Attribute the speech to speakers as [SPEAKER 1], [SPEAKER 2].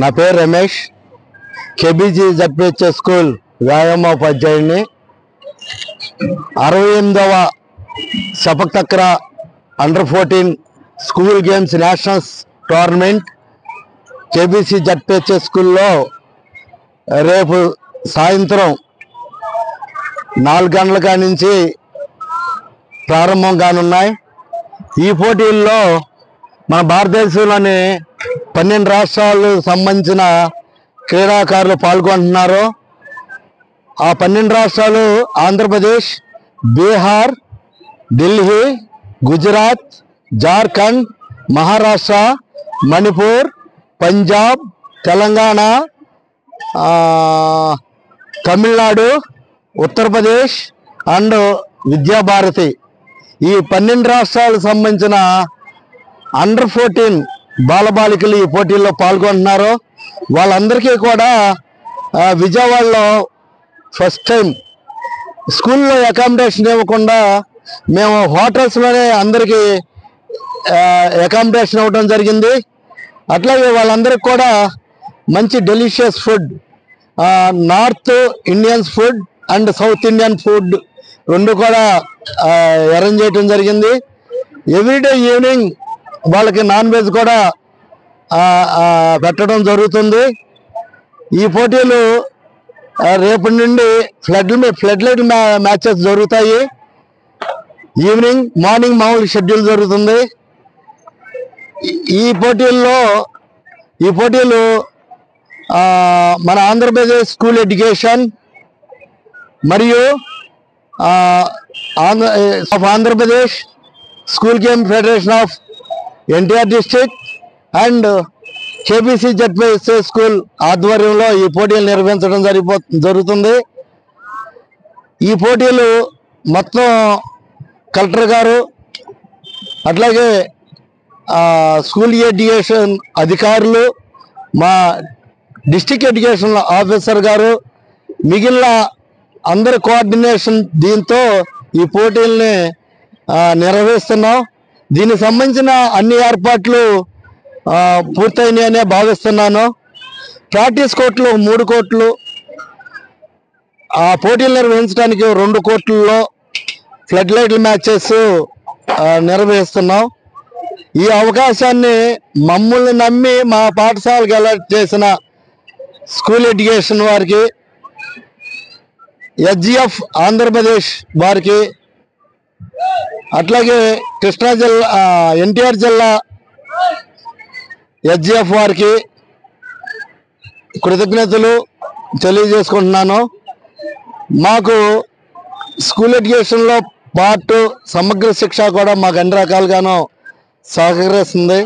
[SPEAKER 1] నా పేరు Ramesh, KBG ZPHS school వ్యాయామోపాధ్యాయుడిని. 68వ సపక్ తక్ర అండర్-14 school games nationals tournament KBC ZPHS స్కూల్లో రేపు సాయంత్రం 4 గంటల నుంచి ప్రారంభం కానున్నాయి. ఈ పోటీల్లో మన భారతదేశంలోని 12 రాష్ట్రాలకు సంబంధించిన క్రీడాకారులు పాల్గొంటున్నారు. ఆ 12 రాష్ట్రాలు ఆంధ్రప్రదేశ్, బీహార్, ఢిల్లీ, గుజరాత్, జార్ఖండ్, మహారాష్ట్ర, మణిపూర్, పంజాబ్, తెలంగాణ, తమిళనాడు, ఉత్తరప్రదేశ్ అండ్ విద్యాభారతి. ఈ 12 రాష్ట్రాలకు సంబంధించిన అండర్-14 బాలబాలికలు ఈ పోటీల్లో పాల్గొంటున్నారు. వాళ్ళందరికీ కూడా విజయవాడలో ఫస్ట్ టైం స్కూల్లో అకామిడేషన్ ఇవ్వకుండా మేము హోటల్స్లోనే అందరికీ అకామిడేషన్ ఇవ్వడం జరిగింది. అట్లాగే వాళ్ళందరికీ కూడా మంచి delicious food, north Indians food and south Indian food రెండు కూడా అరేంజ్ చేయడం జరిగింది. ఎవ్రీడే ఈవినింగ్ వాళ్ళకి నాన్ వెజ్ కూడా పెట్టడం జరుగుతుంది. ఈ పోటీలు రేపటి నుండి ఫ్లడ్ లైట్ మ్యాచెస్ జరుగుతాయి. ఈవినింగ్, మార్నింగ్ మామూలు షెడ్యూల్ జరుగుతుంది. ఈ పోటీలు మన ఆంధ్రప్రదేశ్ స్కూల్ ఎడ్యుకేషన్ మరియు Andhra Pradesh school game federation of NTR district and KBC ZPHS school ఆధ్వర్యంలో ఈ పోటీలు నిర్వహించడం జరుగుతుంది. ఈ పోటీలు మొత్తం కలెక్టర్ గారు, అట్లాగే స్కూల్ ఎడ్యుకేషన్ అధికారులు, మా డిస్ట్రిక్ట్ ఎడ్యుకేషన్ ఆఫీసర్ గారు, మిగిలిన అందరి కోఆర్డినేషన్ దీంతో ఈ పోటీల్ని నిర్వహిస్తున్నాం. దీనికి సంబంధించిన అన్ని ఏర్పాట్లు పూర్తయినాయనే భావిస్తున్నాను. ప్రాక్టీస్ కోర్టులు 3 కోర్టులు, ఆ పోటీలు నిర్వహించడానికి 2 కోర్టుల్లో ఫ్లడ్ లైట్ల మ్యాచెస్ నిర్వహిస్తున్నాం. ఈ అవకాశాన్ని మమ్మల్ని నమ్మి మా పాఠశాలకు అలర్ట్ చేసిన స్కూల్ ఎడ్యుకేషన్ వారికి, హెచ్జిఎఫ్ ఆంధ్రప్రదేశ్ వారికి, అట్లాగే కృష్ణా జిల్లా ఎన్టీఆర్ జిల్లా హెచ్జిఎఫ్ వారికి కృతజ్ఞతలు తెలియజేసుకుంటున్నాను. మాకు స్కూల్ ఎడ్యుకేషన్లో పార్ట్ సమగ్ర శిక్ష కూడా మాకు అన్ని రకాలుగానూ సహకరిస్తుంది.